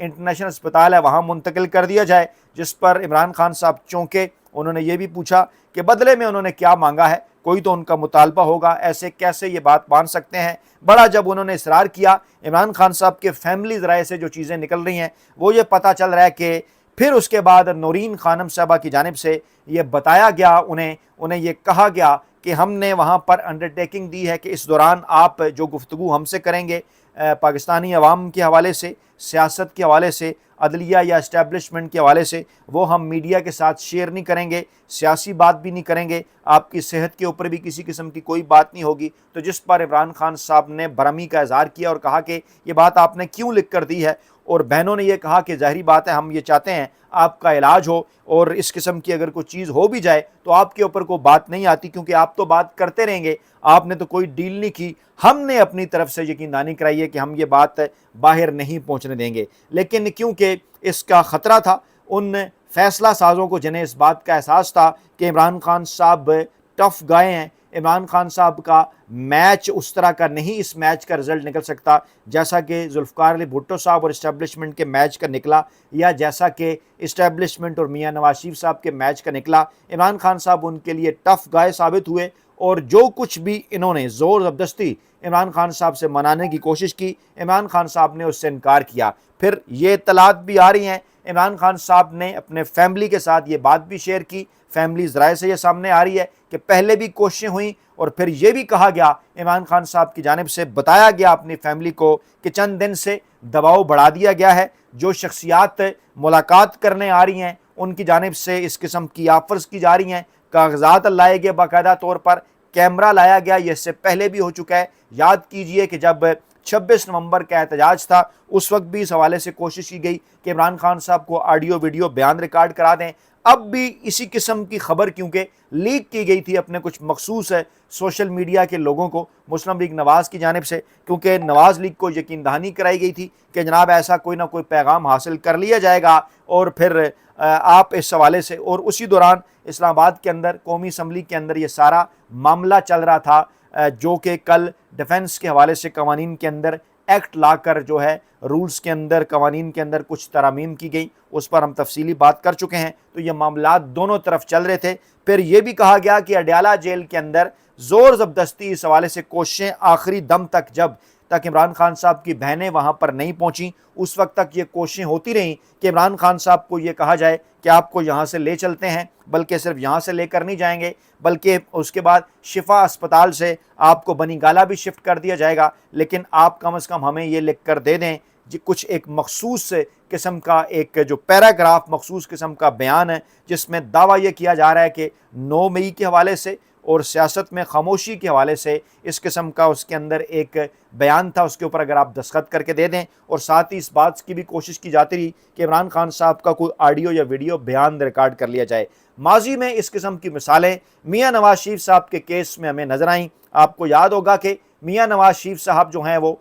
International اسپتال ہے وہاں منتقل کر دیا جائے، جس پر عمران خان صاحب چونکے، انہوں نے یہ بھی پوچھا کہ بدلے میں انہوں نے کیا مانگا ہے، کوئی تو ان کا مطالبہ ہوگا، ایسے کیسے یہ بات مان سکتے ہیں۔ بڑا جب انہوں نے اصرار کیا، عمران خان صاحب کے فیملی ذرائع سے جو چیزیں نکل رہی ہیں وہ یہ پتہ چل رہا ہے کہ پھر اس کے بعد نورین خانم صاحبہ کی جانب سے یہ بتایا گیا، انہیں یہ کہا گیا کہ ہم نے وہاں پر انڈرٹیکنگ دی ہے کہ اس دوران آپ جو گفتگو ہم سے کریں گے پاکستانی عوام کے حوالے سے، سیاست کے حوالے سے، عدلیہ یا اسٹیبلشمنٹ کے حوالے سے، وہ ہم میڈیا کے ساتھ شیئر نہیں کریں گے، سیاسی بات بھی نہیں کریں گے، آپ کی صحت کے اوپر بھی کسی قسم کی کوئی بات نہیں ہوگی۔ تو جس پر عمران خان صاحب نے برہمی کا اظہار کیا اور کہا کہ یہ بات آپ نے کیوں لکھ کر دی ہے، اور بہنوں نے یہ کہا کہ ظاہری بات ہے ہم یہ چاہتے ہیں آپ کا علاج ہو، اور اس قسم کی اگر کوئی چیز ہو بھی جائے تو آپ کے اوپر کوئی بات نہیں آتی، کیونکہ آپ تو بات کرتے رہیں گے، آپ نے تو کوئی ڈیل نہیں کی، ہم نے اپنی طرف سے یقین دہانی کرائی ہے کہ ہم یہ بات باہر نہیں پہنچنے دیں گے۔ لیکن کیونکہ اس کا خطرہ تھا ان فیصلہ سازوں کو، جنہیں اس بات کا احساس تھا کہ عمران خان صاحب ٹف گائے ہیں، عمران خان صاحب کا میچ اس طرح کا نہیں، اس میچ کا رزلٹ نکل سکتا جیسا کہ ذوالفقار علی بھٹو صاحب اور اسٹیبلشمنٹ کے میچ کا نکلا، یا جیسا کہ اسٹیبلشمنٹ اور میاں نواز شریف صاحب کے میچ کا نکلا۔ عمران خان صاحب ان کے لیے ٹف گائے ثابت ہوئے، اور جو کچھ بھی انہوں نے زور زبردستی عمران خان صاحب سے منانے کی کوشش کی، عمران خان صاحب نے اس سے انکار کیا۔ پھر یہ اطلاعات بھی آ رہی ہیں، عمران خان صاحب نے اپنے فیملی کے ساتھ یہ بات بھی شیئر کی، فیملی ذرائع سے یہ سامنے آ رہی ہے کہ پہلے بھی کوششیں ہوئیں، اور پھر یہ بھی کہا گیا عمران خان صاحب کی جانب سے، بتایا گیا اپنی فیملی کو کہ چند دن سے دباؤ بڑھا دیا گیا ہے، جو شخصیات ملاقات کرنے آ رہی ہیں ان کی جانب سے اس قسم کی آفرز کی جا رہی ہیں، کاغذات لائے گئے باقاعدہ طور پر، کیمرہ لایا گیا، یہ اس سے پہلے بھی ہو چکا ہے۔ یاد کیجئے کہ جب 26 نومبر کا احتجاج تھا اس وقت بھی اس حوالے سے کوشش کی گئی کہ عمران خان صاحب کو آڈیو ویڈیو بیان ریکارڈ کرا دیں۔ اب بھی اسی قسم کی خبر کیونکہ لیک کی گئی تھی اپنے کچھ مخصوص سوشل میڈیا کے لوگوں کو، مسلم لیگ نواز کی جانب سے، کیونکہ نواز لیگ کو یقین دہانی کرائی گئی تھی کہ جناب ایسا کوئی نہ کوئی پیغام حاصل کر لیا جائے گا، اور پھر آپ اس حوالے سے، اور اسی دوران اسلام آباد کے اندر قومی اسمبلی کے اندر یہ سارا معاملہ چل رہا تھا، جو کہ کل ڈیفنس کے حوالے سے قوانین کے اندر ایکٹ لا کر جو ہے رولز کے اندر، قوانین کے اندر کچھ ترامیم کی گئی، اس پر ہم تفصیلی بات کر چکے ہیں۔ تو یہ معاملات دونوں طرف چل رہے تھے۔ پھر یہ بھی کہا گیا کہ اڈیالہ جیل کے اندر زور زبردستی اس حوالے سے کوششیں آخری دم تک، جب تک عمران خان صاحب کی بہنیں وہاں پر نہیں پہنچیں اس وقت تک یہ کوششیں ہوتی رہیں کہ عمران خان صاحب کو یہ کہا جائے کہ آپ کو یہاں سے لے چلتے ہیں، بلکہ صرف یہاں سے لے کر نہیں جائیں گے، بلکہ اس کے بعد شفا اسپتال سے آپ کو بنی گالہ بھی شفٹ کر دیا جائے گا، لیکن آپ کم از کم ہمیں یہ لکھ کر دے دیں کچھ ایک مخصوص قسم کا ایک جو پیراگراف، مخصوص قسم کا بیان ہے جس میں دعویٰ یہ کیا جا رہا ہے کہ 9 مئی کے حوالے سے اور سیاست میں خاموشی کے حوالے سے اس قسم کا اس کے اندر ایک بیان تھا، اس کے اوپر اگر آپ دستخط کر کے دے دیں، اور ساتھ ہی اس بات کی بھی کوشش کی جاتی رہی کہ عمران خان صاحب کا کوئی آڈیو یا ویڈیو بیان ریکارڈ کر لیا جائے۔ ماضی میں اس قسم کی مثالیں میاں نواز شریف صاحب کے کیس میں ہمیں نظر آئیں۔ آپ کو یاد ہوگا کہ میاں نواز شریف صاحب جو ہیں وہ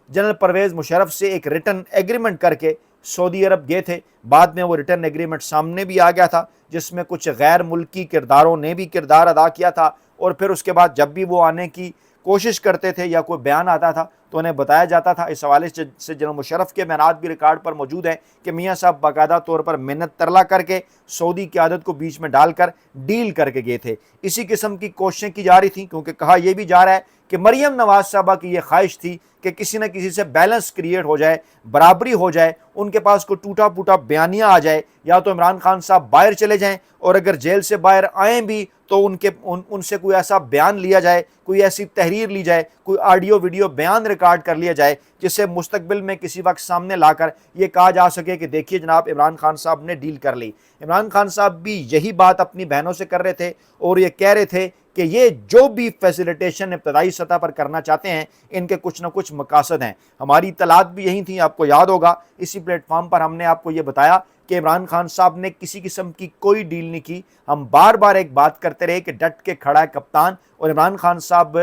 جنرل پرویز مشرف سے ایک ریٹن ایگریمنٹ کر کے سعودی عرب گئے تھے، بعد میں وہ ریٹن ایگریمنٹ سامنے بھی آ گیا تھا جس میں کچھ غیر ملکی کرداروں نے بھی کردار ادا کیا تھا، اور پھر اس کے بعد جب بھی وہ آنے کی کوشش کرتے تھے یا کوئی بیان آتا تھا تو انہیں بتایا جاتا تھا۔ اس حوالے سے جنرل مشرف کے بیانات بھی ریکارڈ پر موجود ہیں کہ میاں صاحب باقاعدہ طور پر منت ترلا کر کے سعودی قیادت کو بیچ میں ڈال کر ڈیل کر کے گئے تھے۔ اسی قسم کی کوششیں کی جا رہی تھیں، کیونکہ کہا یہ بھی جا رہا ہے کہ مریم نواز صاحبہ کی یہ خواہش تھی کہ کسی نہ کسی سے بیلنس کریٹ ہو جائے، برابری ہو جائے، ان کے پاس کوئی ٹوٹا پھوٹا بیانیہ آ جائے، یا تو عمران خان صاحب باہر چلے جائیں، اور اگر جیل سے باہر آئیں بھی تو ان سے کوئی ایسا بیان لیا جائے، کوئی ایسی تحریر لی جائے، کوئی آڈیو ویڈیو بیان ریکارڈ کر لیا جائے جس سے مستقبل میں کسی وقت سامنے لا کر یہ کہا جا سکے کہ دیکھیے جناب عمران خان صاحب نے ڈیل کر لی۔ عمران خان صاحب بھی یہی بات اپنی بہنوں سے کر رہے تھے، اور یہ کہہ رہے تھے کہ یہ جو بھی فیسیلیٹیشن ابتدائی سطح پر کرنا چاہتے ہیں ان کے کچھ نہ کچھ مقاصد ہیں۔ ہماری اطلاعات بھی یہی تھیں، آپ کو یاد ہوگا اسی پلیٹ فارم پر ہم نے آپ کو یہ بتایا کہ عمران خان صاحب نے کسی قسم کی کوئی ڈیل نہیں کی۔ ہم بار بار ایک بات کرتے رہے کہ ڈٹ کے کھڑا ہے کپتان، اور عمران خان صاحب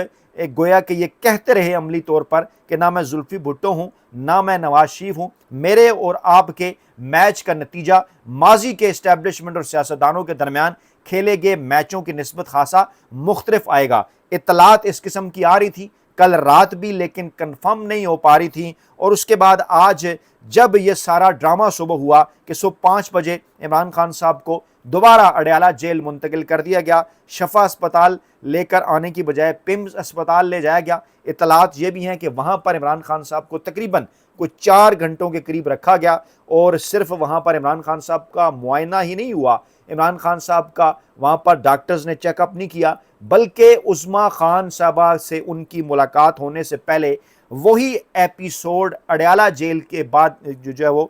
گویا کہ یہ کہتے رہے عملی طور پر کہ نہ میں زلفی بھٹو ہوں نہ میں نواز شریف ہوں، میرے اور آپ کے میچ کا نتیجہ ماضی کے اسٹیبلشمنٹ اور سیاستدانوں کے درمیان کھیلے گئے میچوں کی نسبت خاصا مختلف آئے گا۔ اطلاعات اس قسم کی آ رہی تھی کل رات بھی لیکن کنفرم نہیں ہو پا رہی تھیں، اور اس کے بعد آج جب یہ سارا ڈرامہ صبح ہوا کہ صبح 5 بجے عمران خان صاحب کو دوبارہ اڈیالہ جیل منتقل کر دیا گیا، شفا اسپتال لے کر آنے کی بجائے پیمز اسپتال لے جایا گیا۔ اطلاعات یہ بھی ہیں کہ وہاں پر عمران خان صاحب کو تقریباً کوئی 4 گھنٹوں کے قریب رکھا گیا، اور صرف وہاں پر عمران خان صاحب کا معائنہ ہی نہیں ہوا، عمران خان صاحب کا وہاں پر ڈاکٹرز نے چیک اپ نہیں کیا، بلکہ عظمیٰ خان صاحبہ سے ان کی ملاقات ہونے سے پہلے وہی ایپیسوڈ اڈیالہ جیل کے بعد جو ہے وہ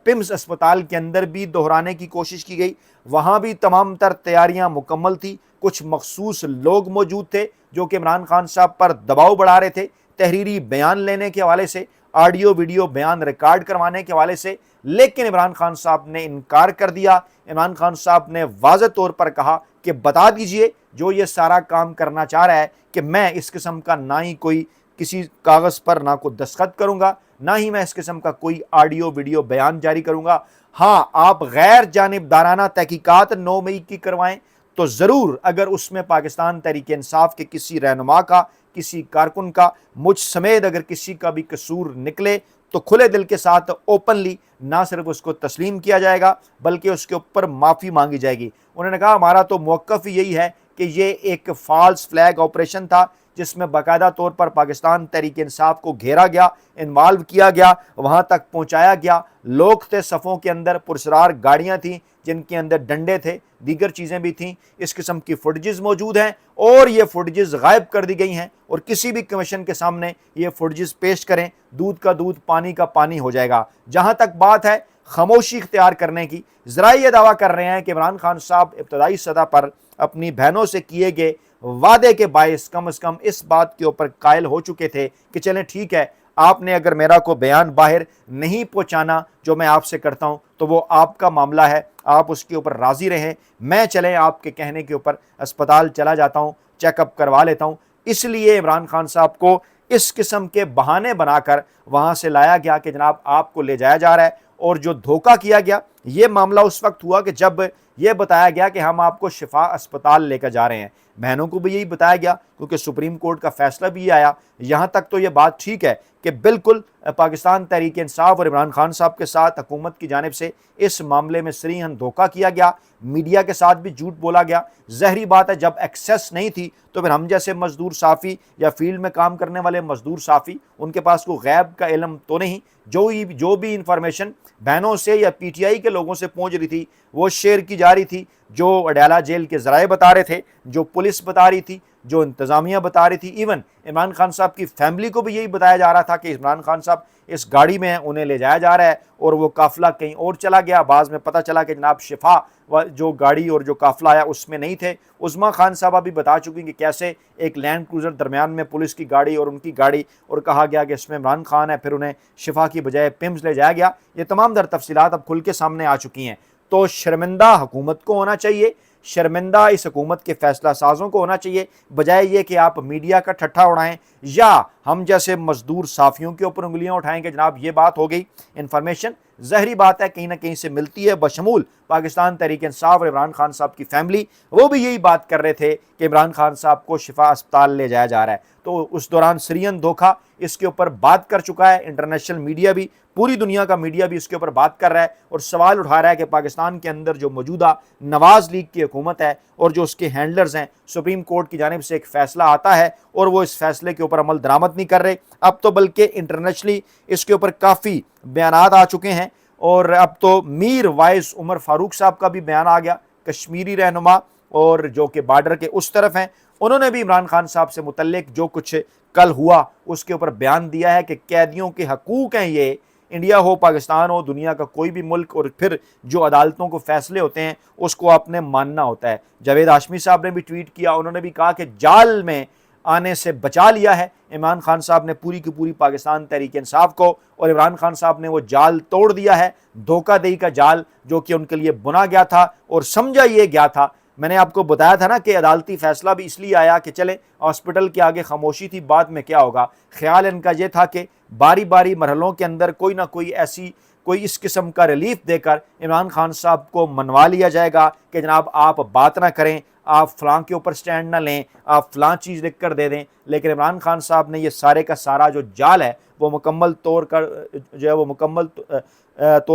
پیمز اسپتال کے اندر بھی دہرانے کی کوشش کی گئی۔ وہاں بھی تمام تر تیاریاں مکمل تھی، کچھ مخصوص لوگ موجود تھے جو کہ عمران خان صاحب پر دباؤ بڑھا رہے تھے، تحریری بیان لینے کے حوالے سے، آڈیو ویڈیو بیان ریکارڈ کروانے کے حوالے سے، لیکن عمران خان صاحب نے انکار کر دیا۔ عمران خان صاحب نے واضح طور پر کہا کہ بتا دیجئے جو یہ سارا کام کرنا چاہ رہا ہے کہ میں اس قسم کا نہ ہی کوئی کسی کاغذ پر نہ کوئی دستخط کروں گا، نہ ہی میں اس قسم کا کوئی آڈیو ویڈیو بیان جاری کروں گا۔ ہاں، آپ غیر جانبدارانہ تحقیقات 9 مئی کی کروائیں تو ضرور، اگر اس میں پاکستان تحریک انصاف کے کسی رہنما کا، کسی کارکن کا، مجھ سمیت اگر کسی کا بھی قصور نکلے تو کھلے دل کے ساتھ اوپنلی نہ صرف اس کو تسلیم کیا جائے گا بلکہ اس کے اوپر معافی مانگی جائے گی۔ انہوں نے کہا ہمارا تو موقف ہی یہی ہے کہ یہ ایک فالس فلیگ آپریشن تھا جس میں باقاعدہ طور پر پاکستان تحریک انصاف کو گھیرا گیا، انوالو کیا گیا، وہاں تک پہنچایا گیا، لوگ تھے صفوں کے اندر، پرسرار گاڑیاں تھیں جن کے اندر ڈنڈے تھے، دیگر چیزیں بھی تھیں، اس قسم کی فوٹیجز موجود ہیں، اور یہ فوٹیجز غائب کر دی گئی ہیں، اور کسی بھی کمیشن کے سامنے یہ فوٹیجز پیش کریں، دودھ کا دودھ پانی کا پانی ہو جائے گا۔ جہاں تک بات ہے خاموشی اختیار کرنے کی، ذرائع یہ دعویٰ کر رہے ہیں کہ عمران خان صاحب ابتدائی سطح پر اپنی بہنوں سے کیے گئے وعدے کے باعث کم از کم اس بات کے اوپر قائل ہو چکے تھے کہ چلیں ٹھیک ہے، آپ نے اگر میرا کو بیان باہر نہیں پہنچانا جو میں آپ سے کرتا ہوں تو وہ آپ کا معاملہ ہے، آپ اس کے اوپر راضی رہیں، میں چلیں آپ کے کہنے کے اوپر اسپتال چلا جاتا ہوں، چیک اپ کروا لیتا ہوں۔ اس لیے عمران خان صاحب کو اس قسم کے بہانے بنا کر وہاں سے لایا گیا کہ جناب آپ کو لے جایا جا رہا ہے، اور جو دھوکہ کیا گیا یہ معاملہ اس وقت ہوا کہ جب یہ بتایا گیا کہ ہم آپ کو شفا اسپتال لے کر جا رہے ہیں۔ بہنوں کو بھی یہی بتایا گیا کیونکہ سپریم کورٹ کا فیصلہ بھی یہ آیا۔ یہاں تک تو یہ بات ٹھیک ہے کہ بالکل پاکستان تحریک انصاف اور عمران خان صاحب کے ساتھ حکومت کی جانب سے اس معاملے میں صریحاً دھوکہ کیا گیا، میڈیا کے ساتھ بھی جھوٹ بولا گیا۔ ظاہری بات ہے جب ایکسیس نہیں تھی تو پھر ہم جیسے مزدور صافی یا فیلڈ میں کام کرنے والے مزدور صافی، ان کے پاس کوئی غیب کا علم تو نہیں، جو بھی انفارمیشن بہنوں سے یا پی ٹی آئی کے لوگوں سے پہنچ رہی تھی وہ شیئر کی جا رہی تھی، جو اڈیالہ جیل کے ذرائع بتا رہے تھے، جو پولیس بتا رہی تھی، جو انتظامیہ بتا رہی تھی، ایون عمران خان صاحب کی فیملی کو بھی یہی بتایا جا رہا تھا کہ عمران خان صاحب اس گاڑی میں ہیں، انہیں لے جایا جا رہا ہے، اور وہ قافلہ کہیں اور چلا گیا۔ بعض میں پتہ چلا کہ جناب شفا جو گاڑی اور جو قافلہ آیا اس میں نہیں تھے۔ عظمیٰ خان صاحبہ بھی بتا چکی کہ کیسے ایک لینڈ کروزر درمیان میں پولیس کی گاڑی اور ان کی گاڑی، اور کہا گیا کہ اس میں عمران خان ہے، پھر انہیں شفا کی بجائے پیمز لے جایا گیا۔ یہ تمام در تفصیلات اب کھل کے سامنے آ چکی ہیں۔ تو شرمندہ حکومت کو ہونا چاہیے، شرمندہ اس حکومت کے فیصلہ سازوں کو ہونا چاہیے، بجائے یہ کہ آپ میڈیا کا ٹھٹھا اڑائیں یا ہم جیسے مزدور صافیوں کے اوپر انگلیاں اٹھائیں کہ جناب یہ بات ہو گئی۔ انفارمیشن ظاہری بات ہے کہیں نہ کہیں سے ملتی ہے، بشمول پاکستان تحریک انصاف اور عمران خان صاحب کی فیملی، وہ بھی یہی بات کر رہے تھے کہ عمران خان صاحب کو شفا اسپتال لے جایا جا رہا ہے۔ تو اس دوران سرین دھوکہ اس کے اوپر بات کر چکا ہے، انٹرنیشنل میڈیا بھی، پوری دنیا کا میڈیا بھی اس کے اوپر بات کر رہا ہے اور سوال اٹھا رہا ہے کہ پاکستان کے اندر جو موجودہ نواز لیگ کی حکومت ہے اور جو اس کے ہینڈلرز ہیں، سپریم کورٹ کی جانب سے ایک فیصلہ آتا ہے اور وہ اس فیصلے کے اوپر عمل درآمد نہیں کر رہے۔ اب تو بلکہ انٹرنیشنلی اس کے اوپر کافی بیانات آ چکے ہیں، اور اب تو میر وائس عمر فاروق صاحب کا بھی بیان آ گیا، کشمیری رہنما اور جو کہ بارڈر کے اس طرف ہیں، انہوں نے بھی عمران خان صاحب سے متعلق جو کچھ کل ہوا اس کے اوپر بیان دیا ہے کہ قیدیوں کے حقوق ہیں، یہ انڈیا ہو، پاکستان ہو، دنیا کا کوئی بھی ملک، اور پھر جو عدالتوں کو فیصلے ہوتے ہیں اس کو آپ نے ماننا ہوتا ہے۔ جاوید ہاشمی صاحب نے بھی ٹویٹ کیا، انہوں نے بھی کہا کہ جال میں آنے سے بچا لیا ہے عمران خان صاحب نے پوری کی پوری پاکستان تحریک انصاف کو، اور عمران خان صاحب نے وہ جال توڑ دیا ہے، دھوکہ دہی کا جال جو کہ ان کے لیے بنا گیا تھا اور سمجھا یہ گیا تھا۔ میں نے آپ کو بتایا تھا نا کہ عدالتی فیصلہ بھی اس لیے آیا کہ چلے ہاسپٹل کے آگے خاموشی تھی، بعد میں کیا ہوگا۔ خیال ان کا یہ تھا کہ باری باری مرحلوں کے اندر کوئی نہ کوئی ایسی کوئی اس قسم کا ریلیف دے کر عمران خان صاحب کو منوا لیا جائے گا کہ جناب آپ بات نہ کریں، آپ فلاں کے اوپر سٹینڈ نہ لیں، آپ فلاں چیز لکھ کر دے دیں، لیکن عمران خان صاحب نے یہ سارے کا سارا جو جال ہے وہ مکمل طور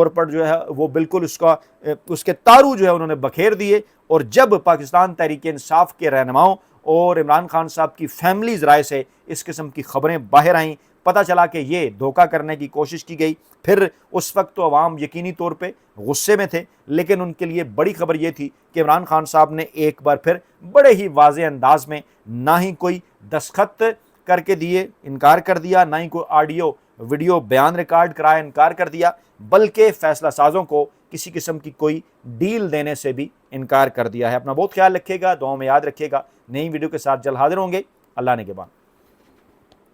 پر جو ہے وہ بالکل اس کے تارو جو ہے انہوں نے بکھیر دیے۔ اور جب پاکستان تحریک انصاف کے رہنماؤں اور عمران خان صاحب کی فیملیز رائے سے اس قسم کی خبریں باہر آئیں، پتہ چلا کہ یہ دھوکہ کرنے کی کوشش کی گئی، پھر اس وقت تو عوام یقینی طور پہ غصے میں تھے، لیکن ان کے لیے بڑی خبر یہ تھی کہ عمران خان صاحب نے ایک بار پھر بڑے ہی واضح انداز میں نہ ہی کوئی دستخط کر کے دیے، انکار کر دیا، نہ ہی کوئی آڈیو ویڈیو بیان ریکارڈ کرایا، انکار کر دیا، بلکہ فیصلہ سازوں کو کسی قسم کی کوئی ڈیل دینے سے بھی انکار کر دیا ہے۔ اپنا بہت خیال رکھیے گا، دعاؤں میں یاد رکھیے گا۔ نئی ویڈیو کے ساتھ جلد حاضر ہوں گے۔ اللہ نے کے بعد